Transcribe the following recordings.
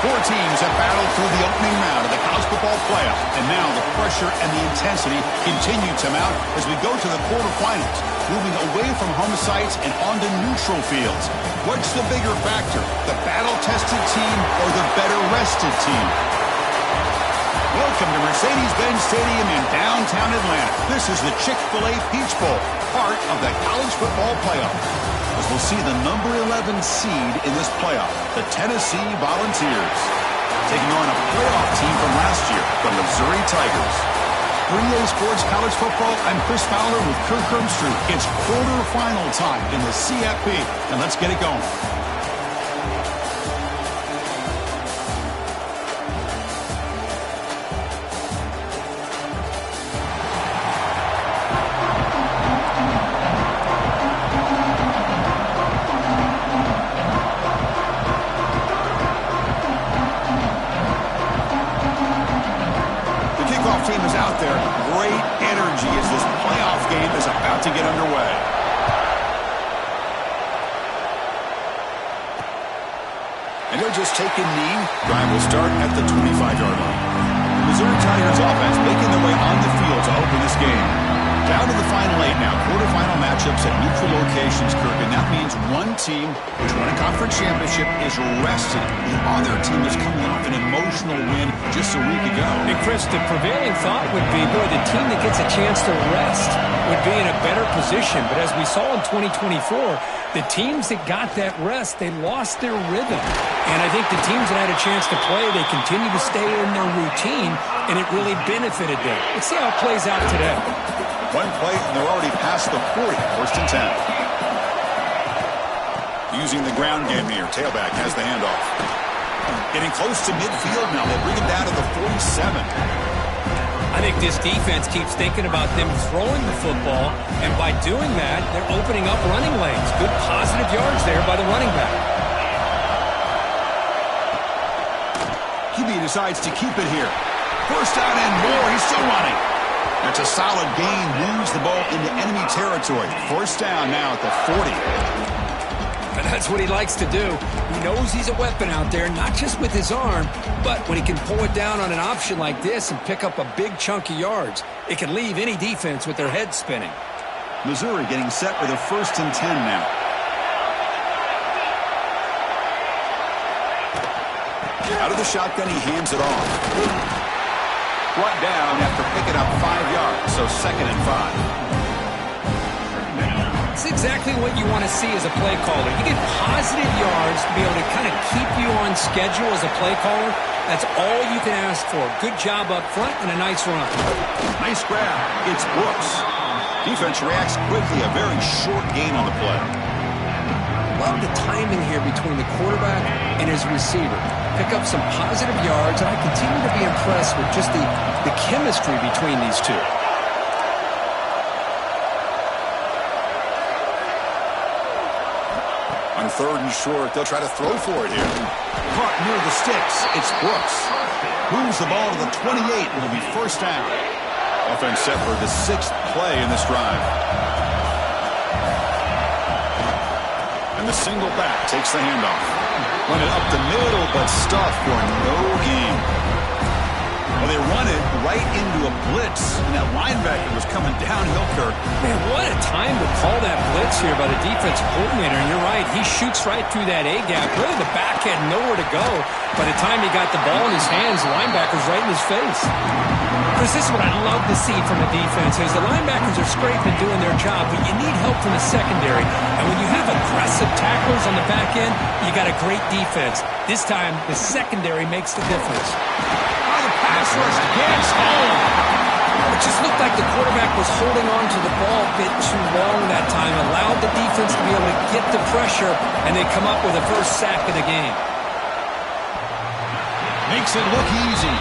Four teams have battled through the opening round of the college football playoff, and now the pressure and the intensity continue to mount as we go to the quarterfinals, moving away from home sites and onto neutral fields. What's the bigger factor, the battle-tested team or the better-rested team? Welcome to Mercedes-Benz Stadium in downtown Atlanta. This is the Chick-fil-A Peach Bowl, part of the college football playoff. As we'll see the number 11 seed in this playoff, the Tennessee Volunteers, taking on a playoff team from last year, the Missouri Tigers. 3A Sports College Football, I'm Chris Fowler with Kirk Hermstreet. It's quarterfinal time in the CFP, and let's get it going. Team is out there. Great energy as this playoff game is about to get underway. And he'll just take a knee. Drive will start at the 25-yard line. The Missouri Tigers offense making their way on the field to open this game. Down to the final 8 now. Quarterfinal matchups at neutral locations, Kirk. And that means one team, which won a conference championship, is rested. The other team is coming off an emotional win just a week ago. And Chris, the prevailing thought would be, boy, the team that gets a chance to rest would be in a better position. But as we saw in 2024, the teams that got that rest, they lost their rhythm. And I think the teams that had a chance to play, they continue to stay in their routine, and it really benefited them. Let's see how it plays out today. One play, and they're already past the 40, first and 10. Using the ground game here, tailback has the handoff. Getting close to midfield now. They'll bring it down to the 47. I think this defense keeps thinking about them throwing the football, and by doing that, they're opening up running lanes. Good positive yards there by the running back. QB decides to keep it here. First down and more. He's still running. That's a solid gain. Moves the ball into enemy territory. First down now at the 40. And that's what he likes to do. He knows he's a weapon out there, not just with his arm, but when he can pull it down on an option like this and pick up a big chunk of yards, it can leave any defense with their head spinning. Missouri getting set with a first and 10 now. Out of the shotgun, he hands it off. Brought down after picking up 5 yards, so second and 5. It's exactly what you want to see as a play caller. You get positive yards to be able to kind of keep you on schedule as a play caller. That's all you can ask for. Good job up front and a nice run. Nice grab. It's Brooks. Defense reacts quickly. A very short gain on the play. Love the timing here between the quarterback and his receiver. Pick up some positive yards, and I continue to be impressed with just the chemistry between these two. On third and short, they'll try to throw for it here. Caught near the sticks. It's Brooks. Moves the ball to the 28. It'll be first down. Offense set for the 6th play in this drive. And the single back takes the handoff. Run it up the middle, but stuffed for no gain. Well, they run it right into a blitz, and that linebacker was coming downhill, Kirk. Man, what a time to call that blitz here by the defensive coordinator. And you're right, he shoots right through that A-gap. Really, the back had nowhere to go. By the time he got the ball in his hands, the linebacker's right in his face. Chris, this is what I love to see from a defense is the linebackers are scraping doing their job, but you need help from the secondary. And when you have aggressive tacklers on the back end, you got a great defense. This time, the secondary makes the difference. Pass rush gets home. It just looked like the quarterback was holding on to the ball a bit too long that time, allowed the defense to be able to get the pressure, and they come up with a first sack of the game. Makes it look easy.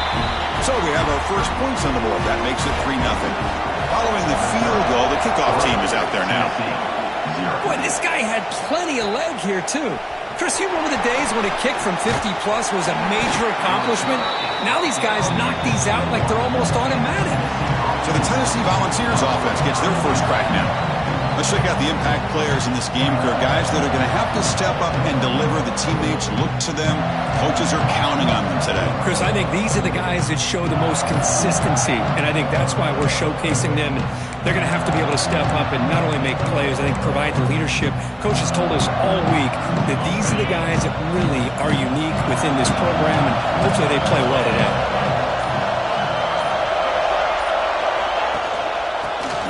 So we have our first points on the board. That makes it 3-0. Following the field goal, the kickoff team is out there now. Boy, this guy had plenty of leg here, too. Chris, you remember the days when a kick from 50-plus was a major accomplishment? Now these guys knock these out like they're almost automatic. So the Tennessee Volunteers offense gets their first crack now. A Let's check out the impact players in this game, Kirk. Guys that are going to have to step up and deliver. The teammates look to them. Coaches are counting on them today. Chris, I think these are the guys that show the most consistency, and I think that's why we're showcasing them. They're going to have to be able to step up and not only make plays, I think provide the leadership. Coaches told us all week that these are the guys that really are unique within this program, and hopefully they play well today.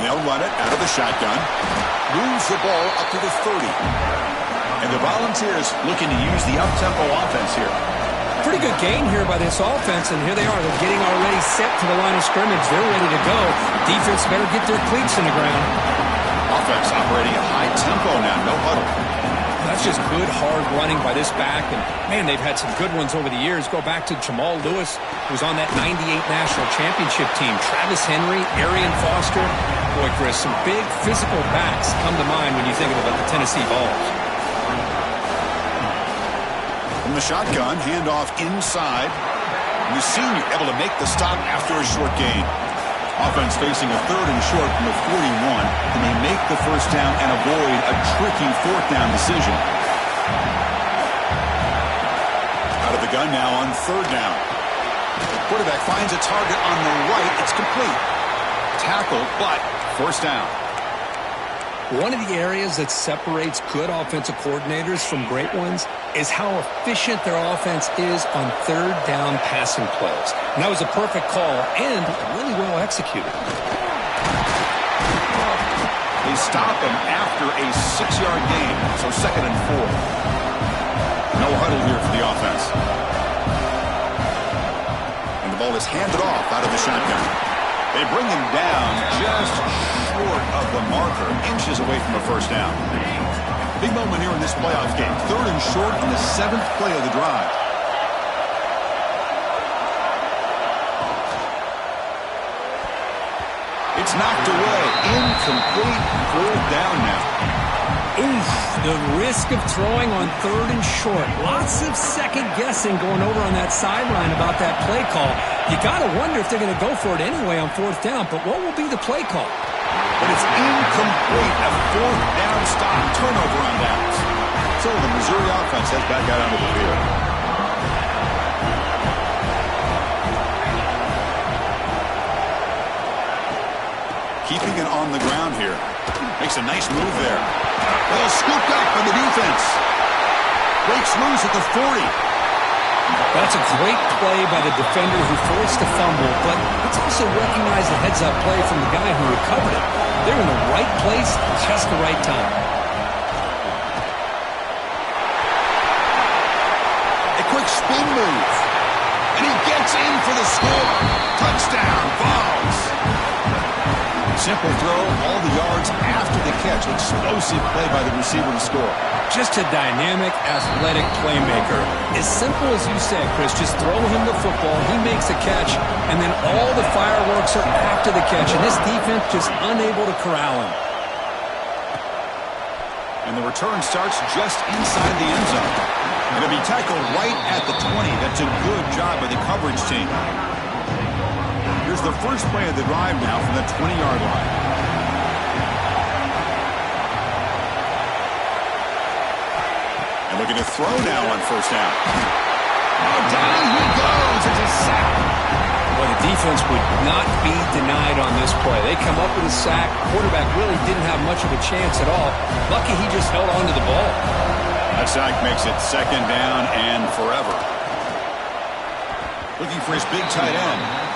They'll run it out of the shotgun. Moves the ball up to the 30. And the Volunteers looking to use the up-tempo offense here. Pretty good gain here by this offense, and here they are. They're getting already set to the line of scrimmage. They're ready to go. Defense better get their cleats in the ground. Offense operating at high tempo now. No huddle. That's just good, hard running by this back. And, man, they've had some good ones over the years. Go back to Jamal Lewis, who's on that 98 National Championship team. Travis Henry, Arian Foster. Boy, Chris, some big physical backs come to mind when you think about the Tennessee Vols. From the shotgun, handoff inside. And the senior able to make the stop after a short gain. Offense facing a 3rd and short from the 41, and they make the first down and avoid a tricky 4th down decision. Out of the gun now on 3rd down. The quarterback finds a target on the right. It's complete. Tackle, but first down. One of the areas that separates good offensive coordinators from great ones is how efficient their offense is on 3rd down passing plays. And that was a perfect call and really well executed. They stop him after a 6-yard gain, so 2nd and 4. No huddle here for the offense. And the ball is handed off out of the shotgun. They bring him down just short of the marker, inches away from a first down. Big moment here in this playoff game. 3rd and short on the 7th play of the drive. It's knocked away. Incomplete. 4th down now. Oof, the risk of throwing on 3rd and short. Lots of second guessing going over on that sideline about that play call. You got to wonder if they're going to go for it anyway on 4th down, but what will be the play call? But it's incomplete. A 4th down stop. Turnover on downs. So the Missouri offense heads back out onto the field. Keeping it on the ground here. Makes a nice move there. Well, scooped up by the defense. Breaks loose at the 40. That's a great play by the defender who forced the fumble, but let's also recognize the heads-up play from the guy who recovered it. They're in the right place, just the right time. A quick spin move. And he gets in for the score. Touchdown, Vols. Simple throw, all the yards after the catch. Explosive play by the receiver to score. Just a dynamic, athletic playmaker. As simple as you said, Chris, just throw him the football, he makes a catch, and then all the fireworks are after the catch, and this defense just unable to corral him. And the return starts just inside the end zone. And it'll be tackled right at the 20. That's a good job by the coverage team. Here's the first play of the drive now from the 20-yard line. And looking to throw now on first down. Oh, down he goes. It's a sack. Well, the defense would not be denied on this play. They come up with a sack. Quarterback really didn't have much of a chance at all. Lucky he just held on to the ball. That sack makes it 2nd down and forever. Looking for his big tight end.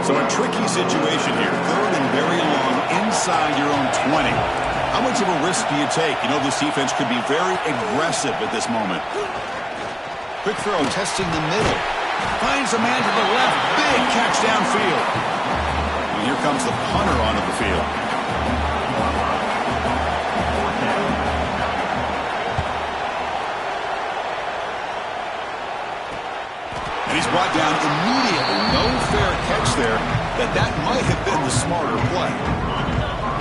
So a tricky situation here. 3rd and very long inside your own 20. How much of a risk do you take? You know this defense could be very aggressive at this moment. Quick throw, testing the middle. Finds a man to the left. Big catch downfield. And here comes the punter onto the field. And he's brought down immediately. No fair catch there. That might have been the smarter play.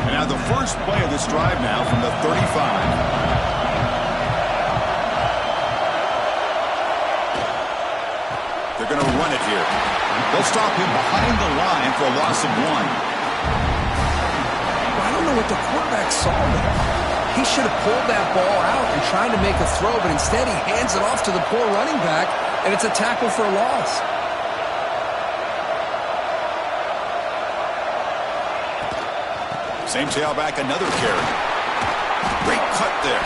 And now the first play of this drive now from the 35. They're going to run it here. They'll stop him behind the line for a loss of 1. I don't know what the quarterback saw there. He should have pulled that ball out and tried to make a throw, but instead he hands it off to the poor running back, and it's a tackle for a loss. Same tailback, another carry. Great cut there.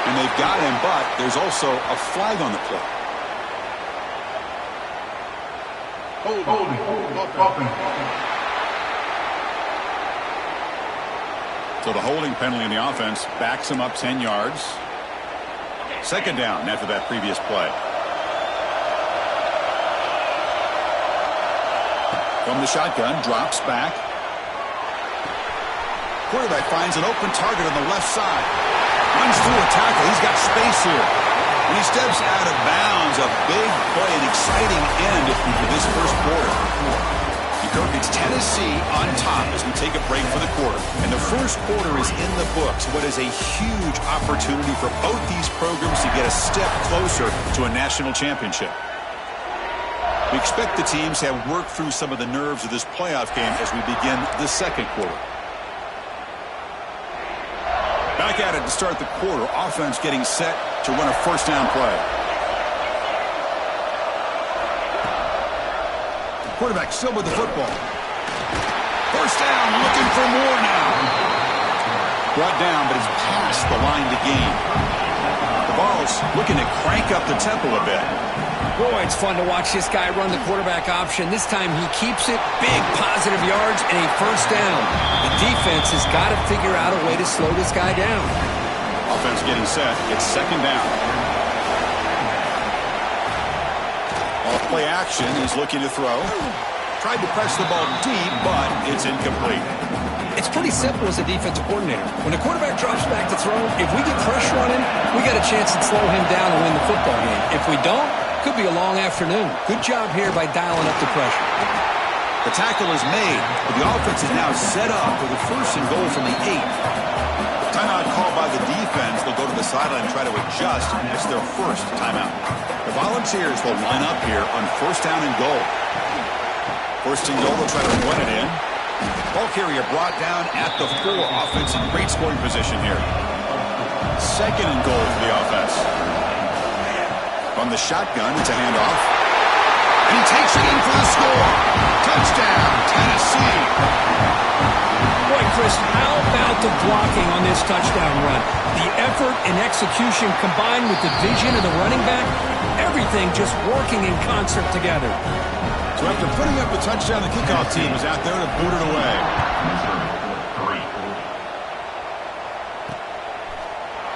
And they've got him, but there's also a flag on the play. So the holding penalty in the offense backs him up 10 yards. Second down after that previous play. From the shotgun, drops back. Quarterback finds an open target on the left side. Runs through a tackle. He's got space here. And he steps out of bounds. A big play, an exciting end to this first quarter. It's Tennessee on top as we take a break for the quarter. And the first quarter is in the books. What is a huge opportunity for both these programs to get a step closer to a national championship. We expect the teams to have worked through some of the nerves of this playoff game as we begin the second quarter. Back at it to start the quarter. Offense getting set to run a first down play. Quarterback still with the football. First down, looking for more now. Brought down, but it's past the line to gain. The ball's looking to crank up the tempo a bit. Boy, it's fun to watch this guy run the quarterback option. This time he keeps it. Big positive yards and a first down. The defense has got to figure out a way to slow this guy down. Offense getting set. It's second down. Off play action. He's looking to throw. Tried to press the ball deep, but it's incomplete. It's pretty simple as a defensive coordinator. When the quarterback drops back to throw, if we get pressure on him, we got a chance to slow him down and win the football game. If we don't, could be a long afternoon. Good job here by dialing up the pressure. The tackle is made, but the offense is now set up for the first and goal from the 8. Timeout called by the defense. They'll go to the sideline and try to adjust, and that's their first timeout. The Volunteers will line up here on first down and goal. First and goal, they'll try to run it in. Ball carrier brought down at the 4. Offense in great scoring position here. Second and goal for the offense. From the shotgun, it's a handoff. And he takes it in for the score. Touchdown, Tennessee. Boy, Chris, how about the blocking on this touchdown run? The effort and execution combined with the vision of the running back, everything just working in concert together. So after putting up the touchdown, the kickoff team is out there to boot it away.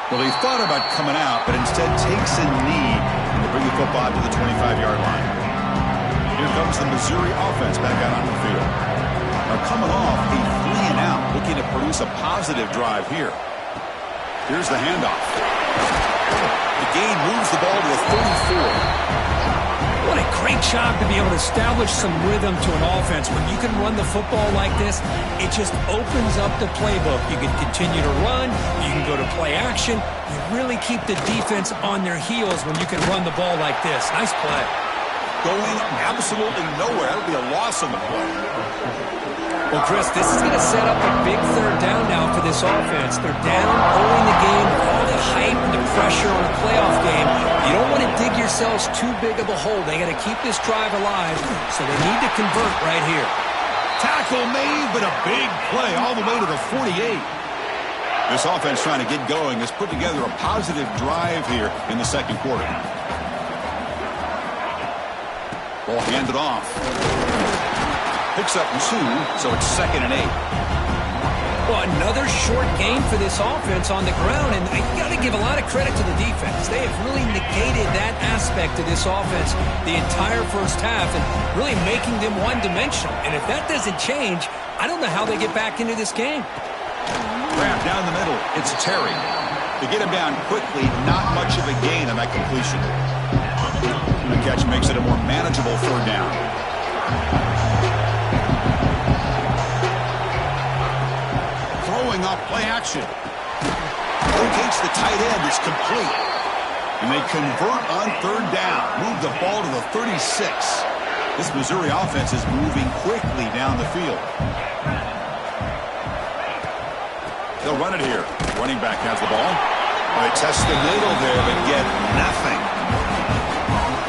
Well, he thought about coming out, but instead takes a knee to bring the football to the 25-yard line. Here comes the Missouri offense back out on the field. Now coming off a 3-and-out, looking to produce a positive drive here. Here's the handoff. The gain moves the ball to the 34. What a great job to be able to establish some rhythm to an offense. When you can run the football like this, it just opens up the playbook. You can continue to run. You can go to play action. You really keep the defense on their heels when you can run the ball like this. Nice play. Going absolutely nowhere. That'll be a loss on the play. Well, Chris, this is going to set up a big third down now for this offense. They're down early in the game, all the hype and the pressure on a playoff game. You don't want to dig yourselves too big of a hole. They got to keep this drive alive, so they need to convert right here. Tackle made, but a big play all the way to the 48. This offense trying to get going has put together a positive drive here in the second quarter. Ball handed off. Picks up 2, so it's second and 8. Well, another short game for this offense on the ground, and you got to give a lot of credit to the defense. They have really negated that aspect of this offense the entire first half and really making them one-dimensional. And if that doesn't change, I don't know how they get back into this game. Grab down the middle. It's Terry. To get him down quickly, not much of a gain on that completion. The catch makes it a more manageable third down. Throwing off play action. Locates the tight end. It's complete. And they convert on third down. Move the ball to the 36. This Missouri offense is moving quickly down the field. They'll run it here. Running back has the ball. They test the middle there, but get nothing.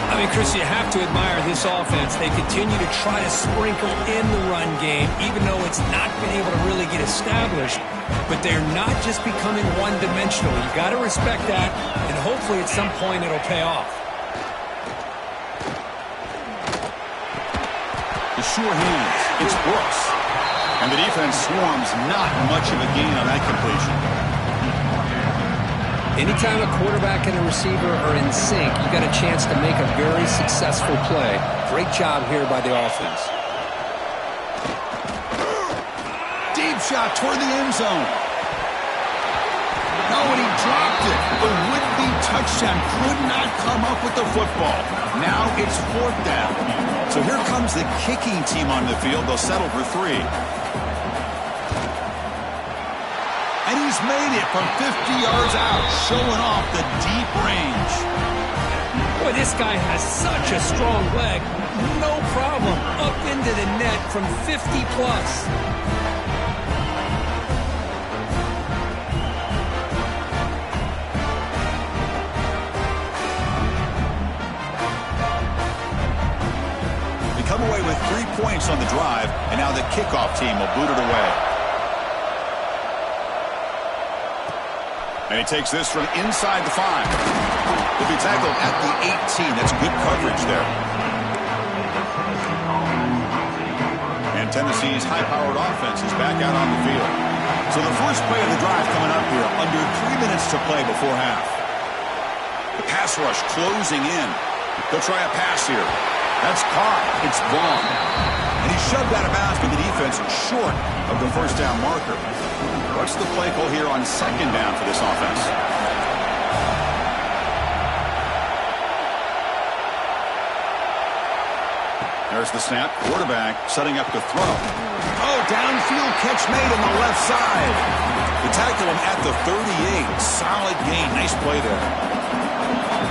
I mean, Chris, you have to admire this offense. They continue to try to sprinkle in the run game, even though it's not been able to really get established. But they're not just becoming one-dimensional. You got to respect that, and hopefully at some point it'll pay off. The sure hands. It's Brooks. And the defense swarms. Not much of a gain on that completion. Anytime a quarterback and a receiver are in sync, you got a chance to make a very successful play. Great job here by the offense. Deep shot toward the end zone. No, and he dropped it. The would-be touchdown could not come up with the football. Now it's fourth down. So here comes the kicking team on the field. They'll settle for 3. And he's made it from 50 yards out, showing off the deep range. Boy, this guy has such a strong leg. No problem. Up into the net from 50-plus. They come away with 3 points on the drive, and now the kickoff team will boot it away. And he takes this from inside the 5. He'll be tackled at the 18. That's good coverage there. And Tennessee's high-powered offense is back out on the field. So the first play of the drive coming up here. Under 3 minutes to play before half. The pass rush closing in. They'll try a pass here. That's caught. It's Vaughn. And he shoved out of bounds with the defense short of the first down marker. What's the play call here on second down for this offense? There's the snap. Quarterback setting up to throw. Oh, downfield catch made on the left side. They tackle him at the 38. Solid gain. Nice play there.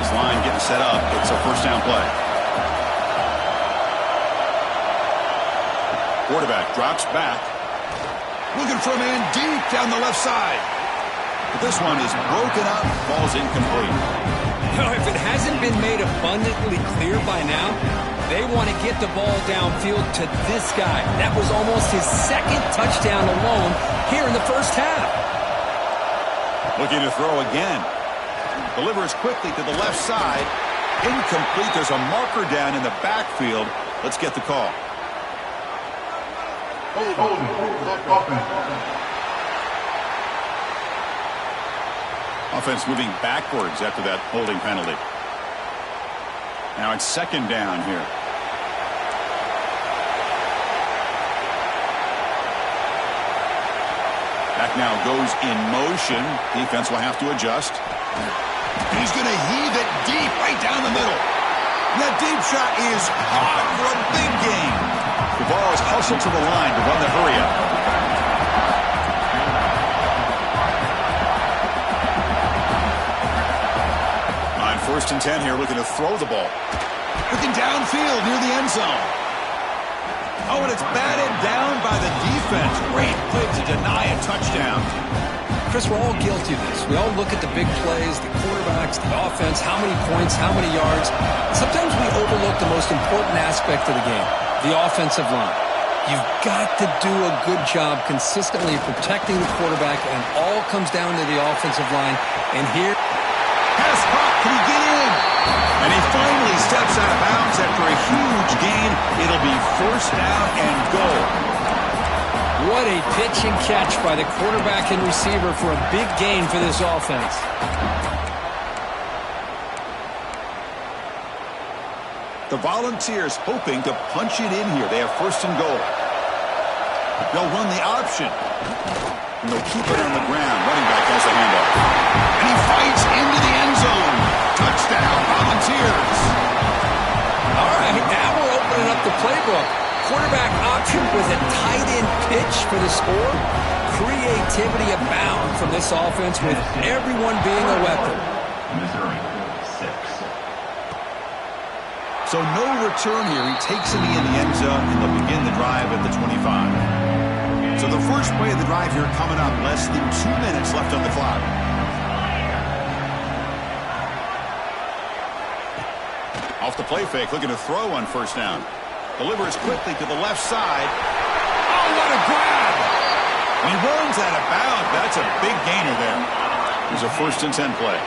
This line getting set up. It's a first down play. Quarterback drops back. Looking for a man deep down the left side. But this one is broken up. Ball's incomplete. You know, if it hasn't been made abundantly clear by now, they want to get the ball downfield to this guy. That was almost his second touchdown alone here in the first half. Looking to throw again. Delivers quickly to the left side. Incomplete. There's a marker down in the backfield. Let's get the call. Offense moving backwards after that holding penalty. Now it's second down here. Back now goes in motion. Defense will have to adjust. And he's going to heave it deep right down the middle. And that deep shot is hot for a big gain. The ball is hustled to the line to run the hurry up. On first and 10 here, looking to throw the ball. Looking downfield near the end zone. Oh, and it's batted down by the defense. Great play to deny a touchdown. Chris, we're all guilty of this. We all look at the big plays, the quarterbacks, the offense, how many points, how many yards. Sometimes we overlook the most important aspect of the game, the offensive line. You've got to do a good job consistently protecting the quarterback, and it all comes down to the offensive line. And here, pass caught. Can he get in? And he finally steps out of bounds after a huge gain. It'll be first down and goal. What a pitch and catch by the quarterback and receiver for a big gain for this offense. The Volunteers hoping to punch it in here. They have first and goal. They'll run the option. And they'll keep it on the ground. Running back has the handoff. And he fights into the end zone. Touchdown, Volunteers. All right, now we're opening up the playbook. Quarterback option with a tight end pitch for the score. Creativity abound from this offense with everyone being a weapon. So no return here. He takes it in the end zone, and they'll begin the drive at the 25. So the first play of the drive here coming up. Less than 2 minutes left on the clock. Off the play fake, looking to throw on first down. Delivers quickly to the left side. Oh, what a grab! And he runs out of bounds. That's a big gainer there. Here's a 1st and 10 play.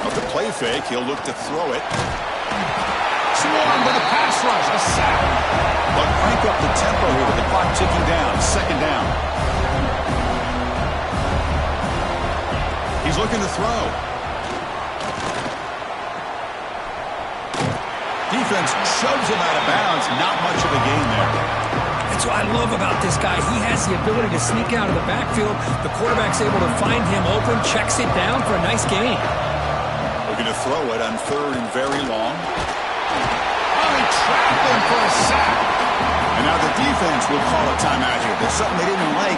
Off the play fake, he'll look to throw it. Swarm with a pass rush, a sack. But crank up the tempo here with the clock ticking down. 2nd down. He's looking to throw. Defense shoves him out of bounds. Not much of a gain there. That's what I love about this guy. He has the ability to sneak out of the backfield. The quarterback's able to find him open, checks it down for a nice gain. Looking to throw it on 3rd and very long. Oh, he trapped him for a sack. And now the defense will call a timeout here. There's something they didn't like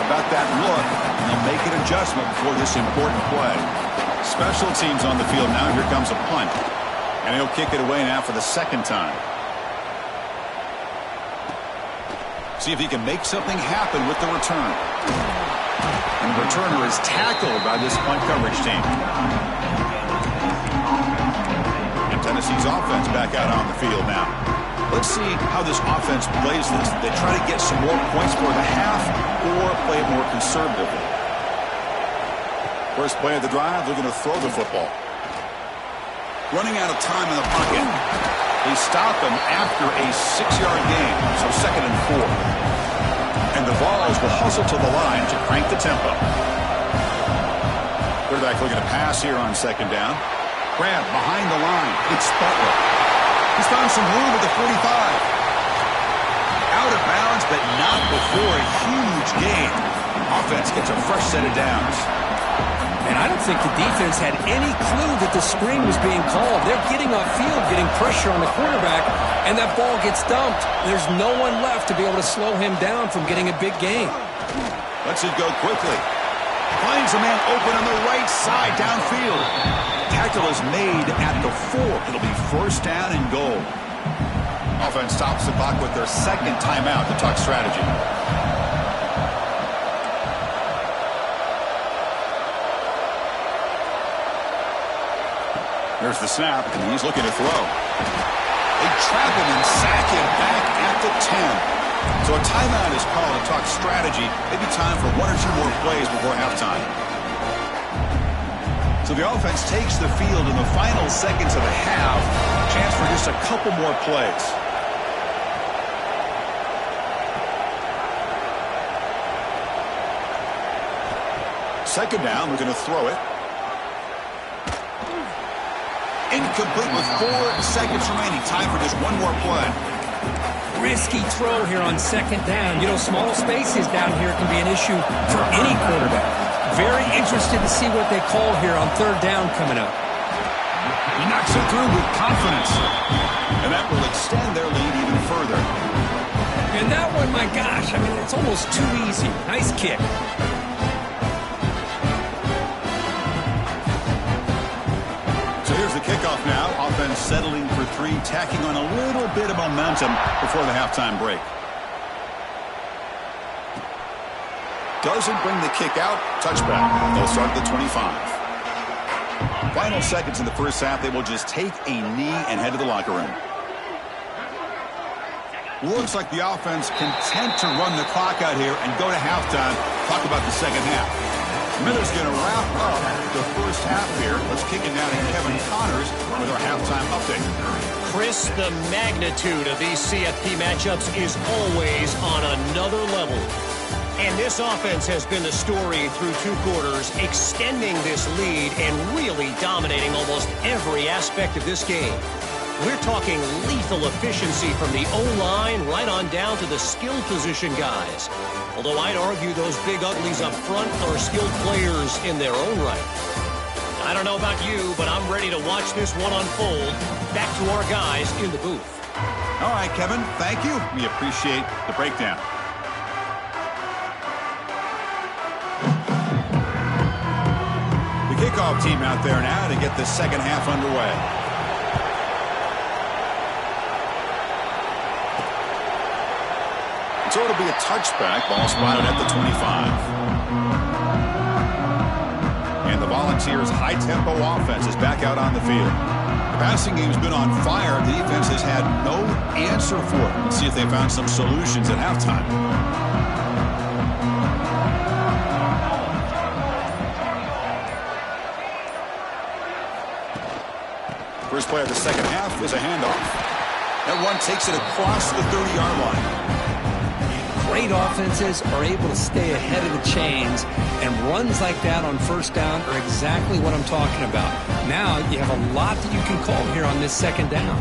about that look, and they'll make an adjustment before this important play. Special teams on the field now. Here comes a punt. And he'll kick it away now for the 2nd time. See if he can make something happen with the return. And the returner is tackled by this punt coverage team. And Tennessee's offense back out on the field now. Let's see how this offense plays this. They try to get some more points for the half or play it more conservatively. First play of the drive, they're going to throw the football. Running out of time in the pocket. They stop him after a 6-yard gain, so 2nd and 4. And the Vols will hustle to the line to crank the tempo. Quarterback looking to pass here on 2nd down. Grab behind the line. It's Butler. He's found some room at the 45. Out of bounds, but not before a huge gain. Offense gets a fresh set of downs. And I don't think the defense had any clue that the screen was being called. They're getting off field, getting pressure on the quarterback, and that ball gets dumped. There's no one left to be able to slow him down from getting a big gain. Lets it go quickly. Finds a man open on the right side downfield. Tackle is made at the 4. It'll be 1st down and goal. Offense stops the clock with their 2nd timeout to talk strategy. Here's the snap, and he's looking to throw. They trap him and sack him back at the 10. So a timeout is called to talk strategy. Maybe time for 1 or 2 more plays before halftime. So the offense takes the field in the final seconds of the half. Chance for just a couple more plays. Second down, we're going to throw it. Incomplete with 4 seconds remaining. Time for just 1 more play. Risky throw here on 2nd down. You know, small spaces down here can be an issue for any quarterback. Very interested to see what they call here on 3rd down coming up. He knocks it through with confidence. And that will extend their lead even further. And that one, my gosh, I mean, it's almost too easy. Nice kick. So here's the kickoff now. Offense settling for 3, tacking on a little bit of momentum before the halftime break. Doesn't bring the kick out. Touchback. They'll start at the 25. Final seconds in the first half. They will just take a knee and head to the locker room. Looks like the offense content to run the clock out here and go to halftime. Talk about the second half. Miller's going to wrap up the first half here. Let's kick it down to Kevin Connors with our halftime update. Chris, the magnitude of these CFP matchups is always on another level. And this offense has been the story through 2 quarters, extending this lead and really dominating almost every aspect of this game. We're talking lethal efficiency from the O-line right on down to the skill position guys. Although I'd argue those big uglies up front are skilled players in their own right. I don't know about you, but I'm ready to watch this one unfold. Back to our guys in the booth. All right, Kevin, thank you. We appreciate the breakdown. Kickoff team out there now to get the second half underway. So it'll be a touchback. Ball spotted at the 25. And the Volunteers' high-tempo offense is back out on the field. The passing game's been on fire. The defense has had no answer for it. Let's see if they found some solutions at halftime. First play of the second half is a handoff. That one takes it across the 30-yard line. Great offenses are able to stay ahead of the chains, and runs like that on first down are exactly what I'm talking about. Now you have a lot that you can call here on this second down.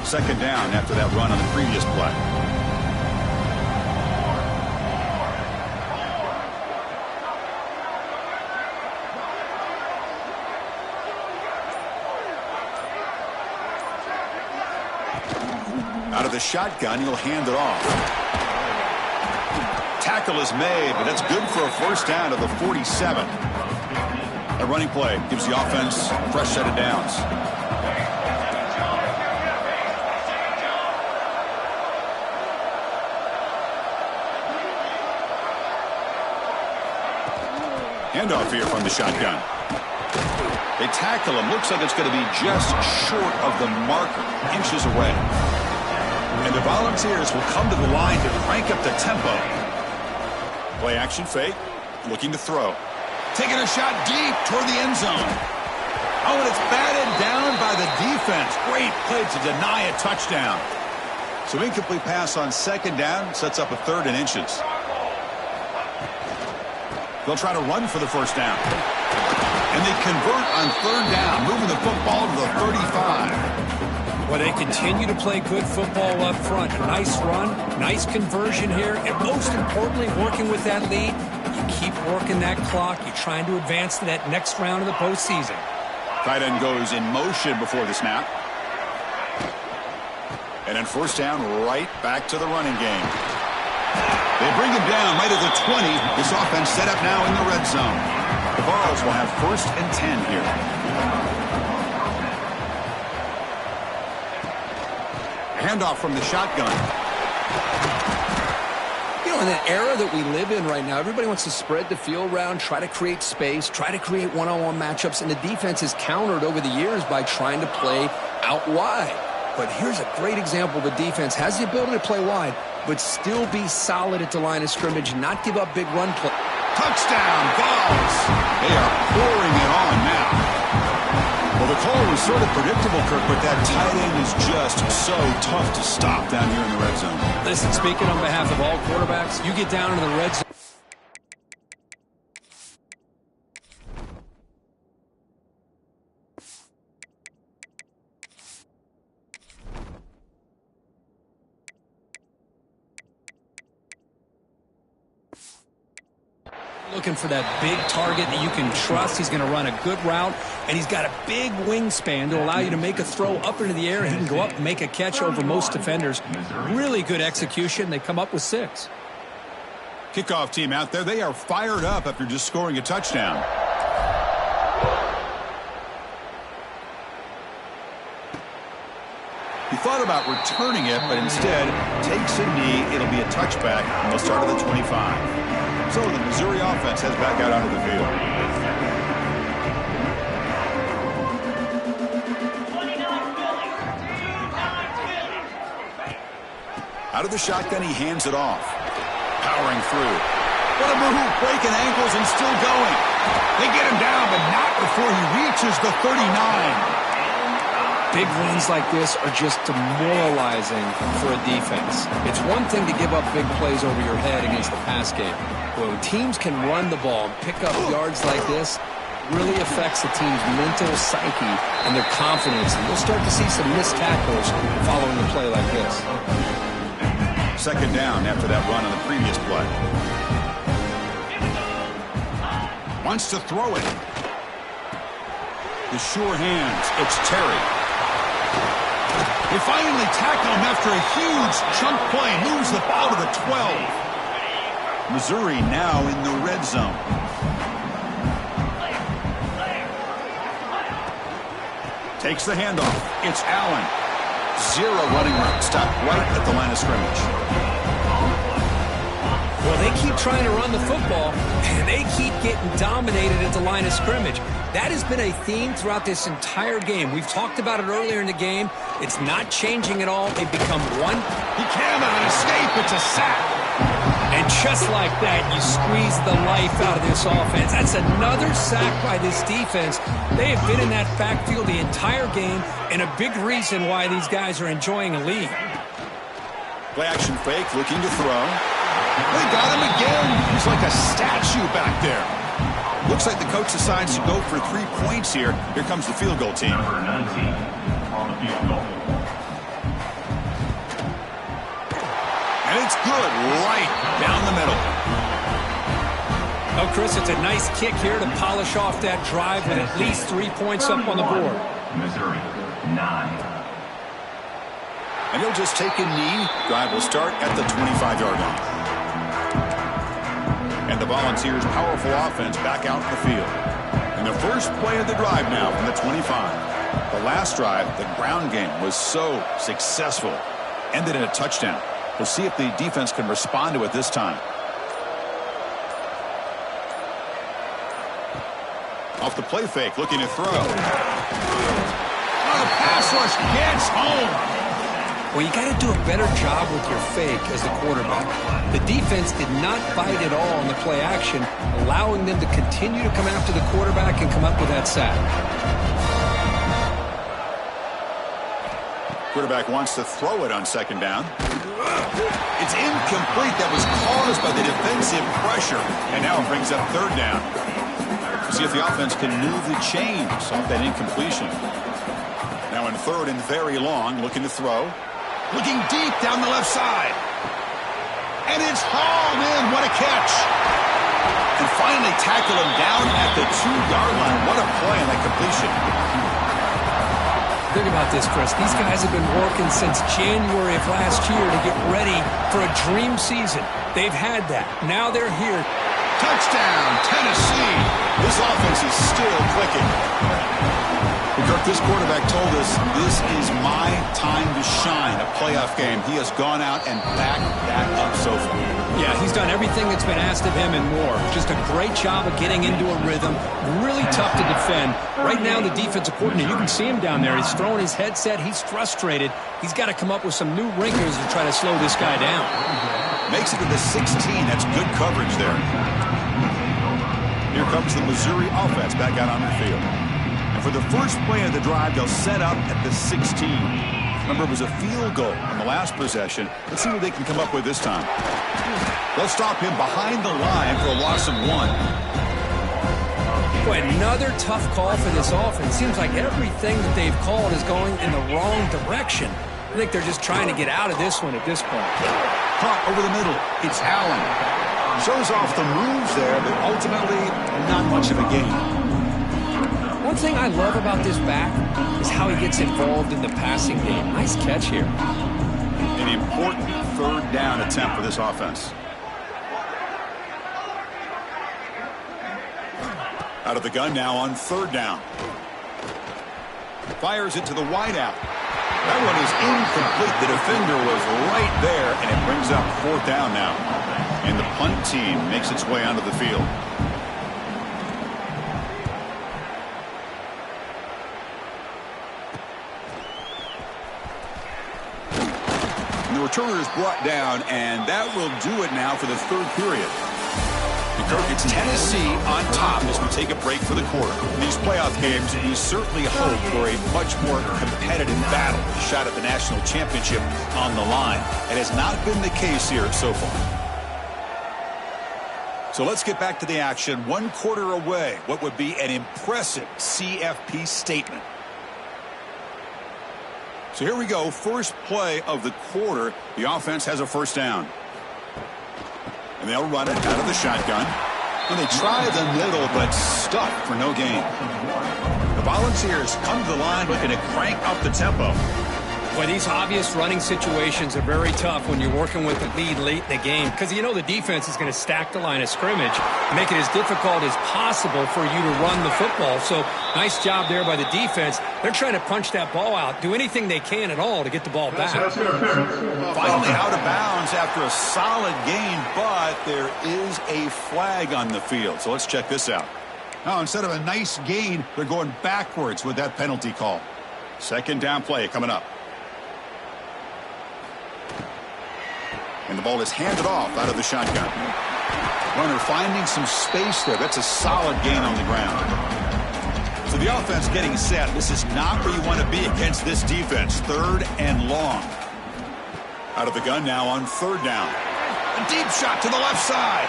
Second down after that run on the previous play. Out of the shotgun, he'll hand it off. Tackle is made, but that's good for a first down to the 47. A running play gives the offense a fresh set of downs. Handoff here from the shotgun. They tackle him. Looks like it's going to be just short of the marker, inches away. And the Volunteers will come to the line to crank up the tempo. Play action fake, looking to throw. Taking a shot deep toward the end zone. Oh, and it's batted down by the defense. Great play to deny a touchdown. So incomplete pass on second down sets up a third and inches. They'll try to run for the first down. And they convert on third down, moving the football to the 35. Well, they continue to play good football up front. A nice run, nice conversion here, and most importantly, working with that lead, you keep working that clock. You're trying to advance to that next round of the postseason. Tight end goes in motion before the snap. And then first down, right back to the running game. They bring him down right at the 20. This offense set up now in the red zone. The Vols will have first and 10 here. Handoff from the shotgun. You know, in the era that we live in right now, everybody wants to spread the field around, try to create space, try to create one-on-one matchups, and the defense has countered over the years by trying to play out wide. But here's a great example. The defense has the ability to play wide, but still be solid at the line of scrimmage, not give up big run play. Touchdown, Vols! They are pouring it on now. Well, the call was sort of predictable, Kirk, but that tight end is just so tough to stop down here in the red zone. Listen, speaking on behalf of all quarterbacks, you get down into the red zone. Looking for that big target that you can trust. He's going to run a good route, and he's got a big wingspan to allow you to make a throw up into the air. He can go up and make a catch over most defenders. Really good execution. They come up with 6. Kickoff team out there. They are fired up after just scoring a touchdown. He thought about returning it, but instead takes a knee. It'll be a touchback, and they'll start at the 25. So the Missouri offense heads back out onto the field. Out of the shotgun, he hands it off. Powering through. What a move, breaking ankles and still going. They get him down, but not before he reaches the 39. Big runs like this are just demoralizing for a defense. It's one thing to give up big plays over your head against the pass game. When teams can run the ball and pick up yards like this, really affects the team's mental psyche and their confidence. And you'll start to see some missed tackles following a play like this. Second down after that run on the previous play. Wants to throw it. The sure hands. It's Terry. They finally tackle him after a huge chunk play. Moves the ball to the 12. Missouri now in the red zone. Takes the handoff. It's Allen. Zero running room. Stopped right at the line of scrimmage. Well, they keep trying to run the football, and they keep getting dominated at the line of scrimmage. That has been a theme throughout this entire game. We've talked about it earlier in the game. It's not changing at all. They've become one. He cannot escape. It's a sack. And just like that, you squeeze the life out of this offense. That's another sack by this defense. They have been in that backfield the entire game, and a big reason why these guys are enjoying a lead. Play action fake, looking to throw. They got him again. He's like a statue back there. Looks like the coach decides to go for 3 points here. Here comes the field goal team. Number 19 on the field goal. And it's good, right down the middle. Oh, Chris, it's a nice kick here to polish off that drive with at least 3 points up on the board. Missouri, 9. And he'll just take a knee. Drive will start at the 25-yard line. And the Volunteers' powerful offense back out in the field. And the first play of the drive now from the 25. The last drive, the ground game, was so successful. Ended in a touchdown. We'll see if the defense can respond to it this time. Off the play fake, looking to throw. Oh, the pass rush gets home. Well, you got to do a better job with your fake as the quarterback. The defense did not bite at all on the play action, allowing them to continue to come after the quarterback and come up with that sack. Quarterback wants to throw it on second down. It's incomplete. That was caused by the defensive pressure. And now it brings up third down. See if the offense can move the chains off that incompletion. Now in third and very long, looking to throw. Looking deep down the left side. And it's hauled in. What a catch. And finally tackle him down at the 2-yard line. What a play on that completion. Think about this, Chris. These guys have been working since January of last year to get ready for a dream season. They've had that. Now they're here. Touchdown, Tennessee. This offense is still clicking. Kirk, this quarterback told us this is my time to shine, a playoff game. He has gone out and backed that up so far. Yeah, he's done everything that's been asked of him and more. Just a great job of getting into a rhythm. Really tough to defend. Right now, the defensive coordinator, you can see him down there. He's throwing his headset. He's frustrated. He's got to come up with some new wrinkles to try to slow this guy down. Makes it to the 16. That's good coverage there. Here comes the Missouri offense back out on the field. And for the first play of the drive, they'll set up at the 16. Remember, it was a field goal on the last possession. Let's see what they can come up with this time. They'll stop him behind the line for a loss of 1. Boy, another tough call for this offense. Seems like everything that they've called is going in the wrong direction. I think they're just trying to get out of this one at this point. Caught over the middle. It's Allen. Shows off the moves there, but ultimately not much of a gain. One thing I love about this back is how he gets involved in the passing game. Nice catch here. An important third down attempt for this offense. Out of the gun now on third down. Fires it to the wideout. That one is incomplete. The defender was right there, and it brings up fourth down now. And the punt team makes its way onto the field. And the returner is brought down, and that will do it now for the third period. Kirk, it's Tennessee on top as we take a break for the quarter. In these playoff games, you certainly hope for a much more competitive battle. A shot at the national championship on the line. It has not been the case here so far. So let's get back to the action. 1 quarter away. What would be an impressive CFP statement. So here we go. First play of the quarter. The offense has a first down. And they'll run it out of the shotgun. And they try the middle, but stuck for no gain. The Volunteers come to the line looking to crank up the tempo. Well, these obvious running situations are very tough when you're working with the lead late in the game because you know the defense is going to stack the line of scrimmage, make it as difficult as possible for you to run the football. So nice job there by the defense. They're trying to punch that ball out, do anything they can at all to get the ball back. Finally out of bounds after a solid gain, but there is a flag on the field. So let's check this out. Now, instead of a nice gain, they're going backwards with that penalty call. Second down play coming up. And the ball is handed off out of the shotgun. Runner finding some space there. That's a solid gain on the ground. So the offense getting set. This is not where you want to be against this defense. Third and long. Out of the gun now on third down. A deep shot to the left side.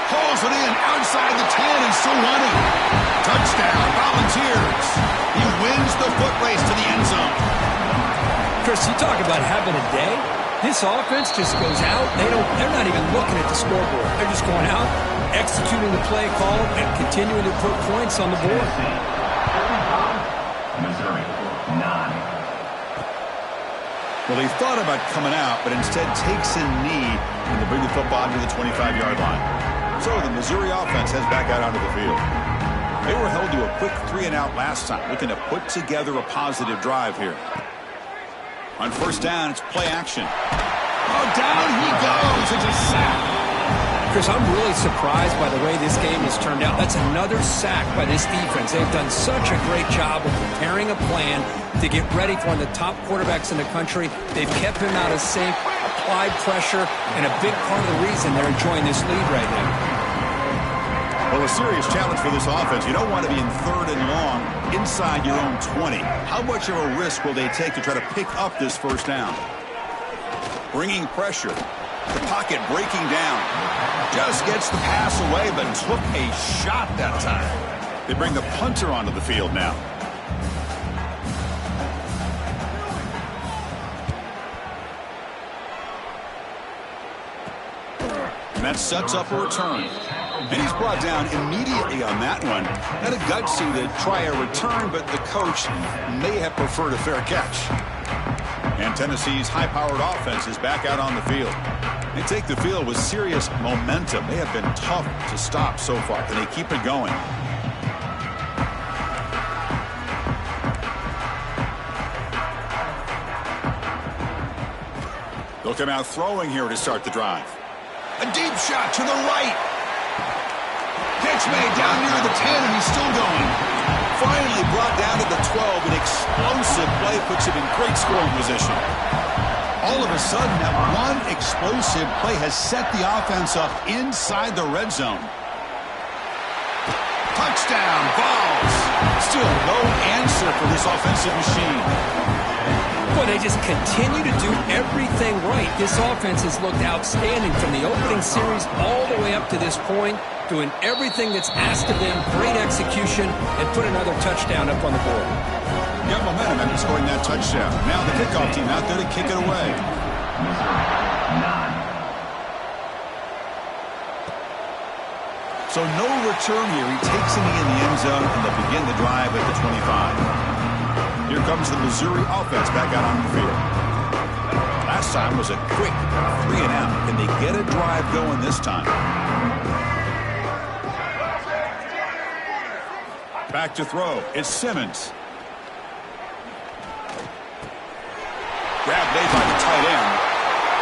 Hauls it in outside the 10 and still running. Touchdown, Volunteers. He wins the foot race to the end zone. Chris, you talk about having a day. This offense just goes out. They're not even looking at the scoreboard. They're just going out, executing the play call, and continuing to put points on the board. Missouri, 9. Well, he thought about coming out, but instead takes a knee and they bring the football to the 25-yard line. So the Missouri offense heads back out onto the field. They were held to a quick 3-and-out last time, looking to put together a positive drive here. On first down, it's play action. Oh, down he goes. It's a sack. Chris, I'm really surprised by the way this game has turned out. That's another sack by this defense. They've done such a great job of preparing a plan to get ready for one of the top quarterbacks in the country. They've kept him out of sync, applied pressure, and a big part of the reason they're enjoying this lead right now. Well, a serious challenge for this offense. You don't want to be in third and long inside your own 20. How much of a risk will they take to try to pick up this first down? Bringing pressure. The pocket breaking down. Just gets the pass away, but took a shot that time. They bring the punter onto the field now. And that sets up a return. And he's brought down immediately on that one. Had a gutsy to try a return, but the coach may have preferred a fair catch. And Tennessee's high-powered offense is back out on the field. They take the field with serious momentum. They have been tough to stop so far. Can they keep it going? They'll come out throwing here to start the drive. A deep shot to the right. Pitch made down near the 10, and he's still going. Finally brought down to the 12. An explosive play puts him in great scoring position. All of a sudden, that one explosive play has set the offense up inside the red zone. Touchdown, Vols. Still no answer for this offensive machine. Boy, they just continue to do everything right. This offense has looked outstanding from the opening series all the way up to this point, doing everything that's asked of them, great execution, and put another touchdown up on the board. Got momentum after scoring that touchdown. Now the kickoff team out there to kick it away. So no return here. He takes it in the end zone, and they'll begin the drive at the 25. Here comes the Missouri offense back out on the field. Last time was a quick 3-and-out. Can they get a drive going this time? Back to throw. It's Simmons. Grab made by the tight end.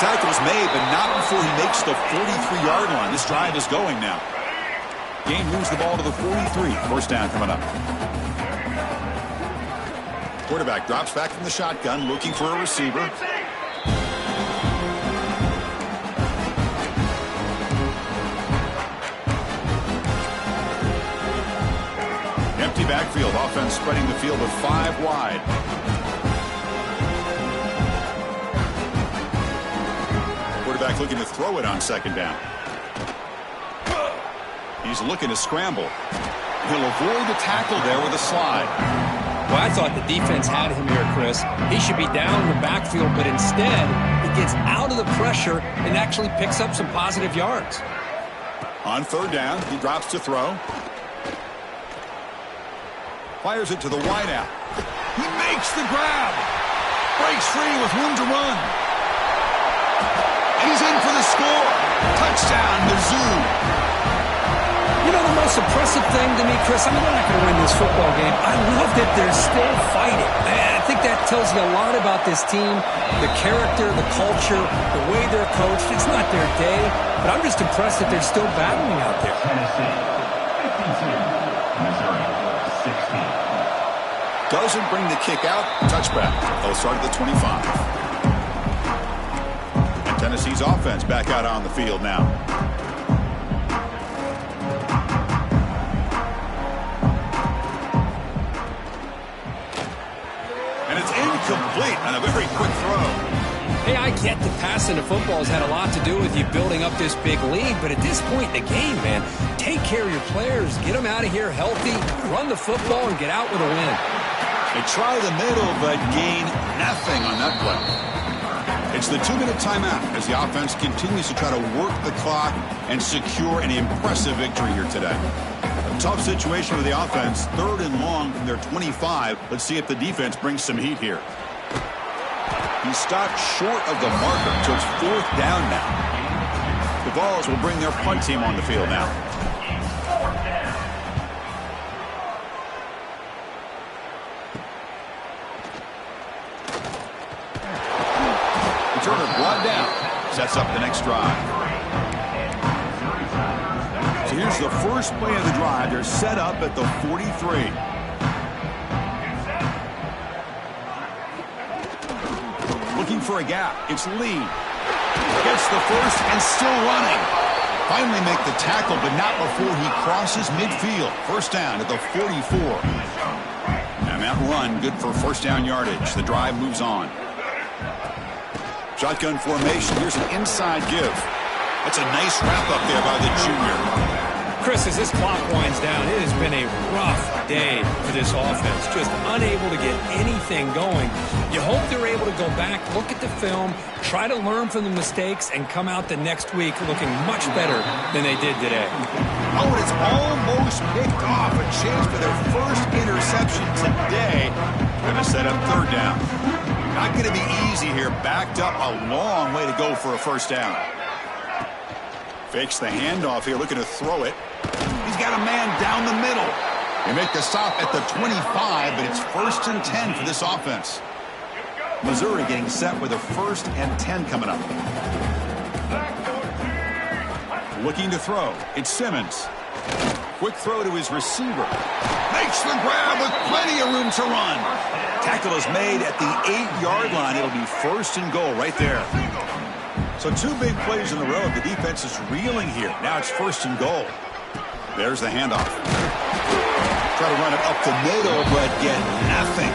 Tackle's made, but not before he makes the 43-yard line. This drive is going now. Gain moves the ball to the 43. First down coming up. Quarterback drops back from the shotgun, looking for a receiver. Empty backfield. Offense spreading the field with 5 wide. Quarterback looking to throw it on second down. He's looking to scramble. He'll avoid the tackle there with a slide. Well, I thought the defense had him here, Chris. He should be down in the backfield, but instead, he gets out of the pressure and actually picks up some positive yards. On third down, he drops to throw. Fires it to the wideout. He makes the grab. Breaks free with room to run. And he's in for the score. Touchdown, Mizzou. You know, the most impressive thing to me, Chris, I mean, they're not going to win this football game. I love that they're still fighting. I think that tells you a lot about this team, the character, the culture, the way they're coached. It's not their day, but I'm just impressed that they're still battling out there. Tennessee, 52. Missouri, 16. Doesn't bring the kick out. Touchback. They'll start at the 25. And Tennessee's offense back out on the field now. Complete and a very quick throw. Hey, I get that passing the football has had a lot to do with you building up this big lead, but at this point in the game, man, take care of your players, get them out of here healthy, run the football, and get out with a win. They try the middle, but gain nothing on that play. It's the 2-minute timeout as the offense continues to try to work the clock and secure an impressive victory here today. Tough situation with the offense. 3rd and long from their 25. Let's see if the defense brings some heat here. He stopped short of the marker, so it's 4th down now. The Vols will bring their punt team on the field now. Returner brought down. Sets up the next drive. So here's the first play of the drive. They're set up at the 43. Looking for a gap. It's Lee. Gets the first and still running. Finally make the tackle, but not before he crosses midfield. First down at the 44. And that run, good for first down yardage. The drive moves on. Shotgun formation. Here's an inside give. That's a nice wrap up there by the junior. Chris, as this clock winds down, it has been a rough day for this offense. Just unable to get anything going. You hope they're able to go back, look at the film, try to learn from the mistakes, and come out the next week looking much better than they did today. Oh, and it's almost picked off. A chance for their first interception today. Going to set up 3rd down. Not going to be easy here. Backed up a long way to go for a first down. Fakes the handoff here, looking to throw it. He's got a man down the middle. They make the stop at the 25, but it's 1st and 10 for this offense. Missouri getting set with a 1st and 10 coming up. Looking to throw. It's Simmons. Quick throw to his receiver. Makes the grab with plenty of room to run. Tackle is made at the 8-yard line. It'll be 1st and goal right there. So 2 big plays in a row. The defense is reeling here. Now it's 1st and goal. There's the handoff. Try to run it up the middle, but get nothing.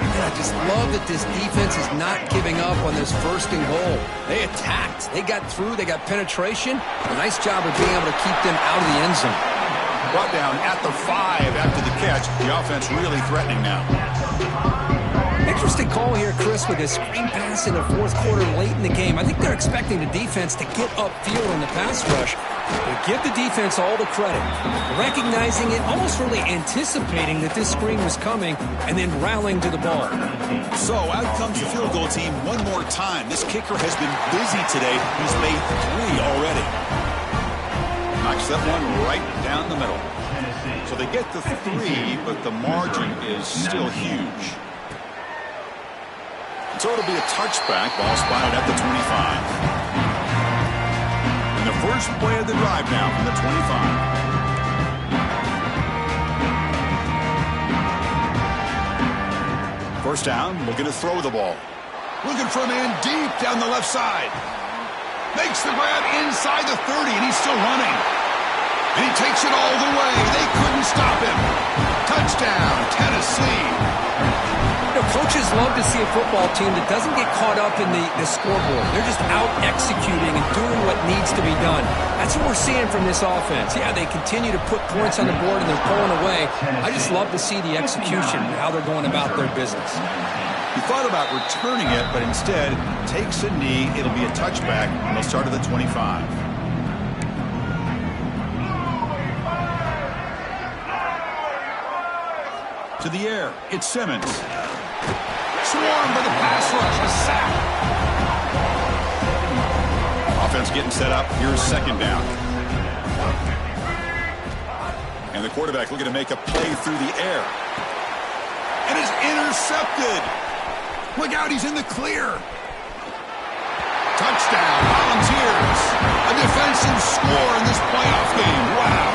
And I just love that this defense is not giving up on this 1st and goal. They attacked. They got through. They got penetration. A nice job of being able to keep them out of the end zone. Brought down at the 5 after the catch. The offense really threatening now. Interesting call here, Chris, with this screen pass in the 4th quarter late in the game. I think they're expecting the defense to get upfield in the pass rush. But give the defense all the credit. Recognizing it, almost really anticipating that this screen was coming, and then rallying to the ball. So out comes the field goal team one more time. This kicker has been busy today. He's made 3 already. Knocks that one right down the middle. So they get the 3, but the margin is still huge. So it'll be a touchback. Ball spotted at the 25. And the first play of the drive now from the 25. First down, looking to throw the ball. Looking for a man deep down the left side. Makes the grab inside the 30, and he's still running. And he takes it all the way. They couldn't stop him. Touchdown, Tennessee. You know, coaches love to see a football team that doesn't get caught up in the scoreboard. They're just out executing and doing what needs to be done. That's what we're seeing from this offense. Yeah, they continue to put points on the board and they're pulling away. I just love to see the execution and how they're going about their business. He thought about returning it, but instead takes a knee. It'll be a touchback, and they'll start at the 25. To the air, it's Simmons. Swarmed by the pass rush. A sack. Offense getting set up. Here's second down. And the quarterback looking to make a play through the air. And it's intercepted. Look out, he's in the clear. Touchdown, Volunteers. A defensive score in this playoff game. Wow.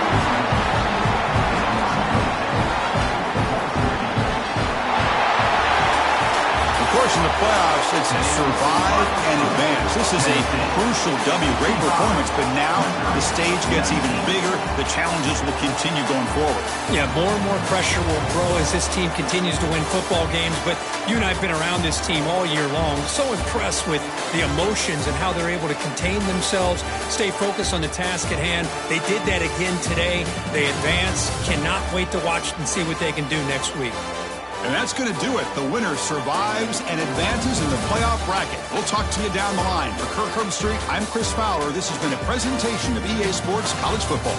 Of course, in the playoffs, it's survive and advance. This is a crucial W. Great performance, but now the stage gets even bigger. The challenges will continue going forward. Yeah, more and more pressure will grow as this team continues to win football games, but you and I have been around this team all year long. So impressed with the emotions and how they're able to contain themselves, stay focused on the task at hand. They did that again today. They advance. Cannot wait to watch and see what they can do next week. And that's going to do it. The winner survives and advances in the playoff bracket. We'll talk to you down the line. For Kirk Herbstreit, I'm Chris Fowler. This has been a presentation of EA Sports College Football.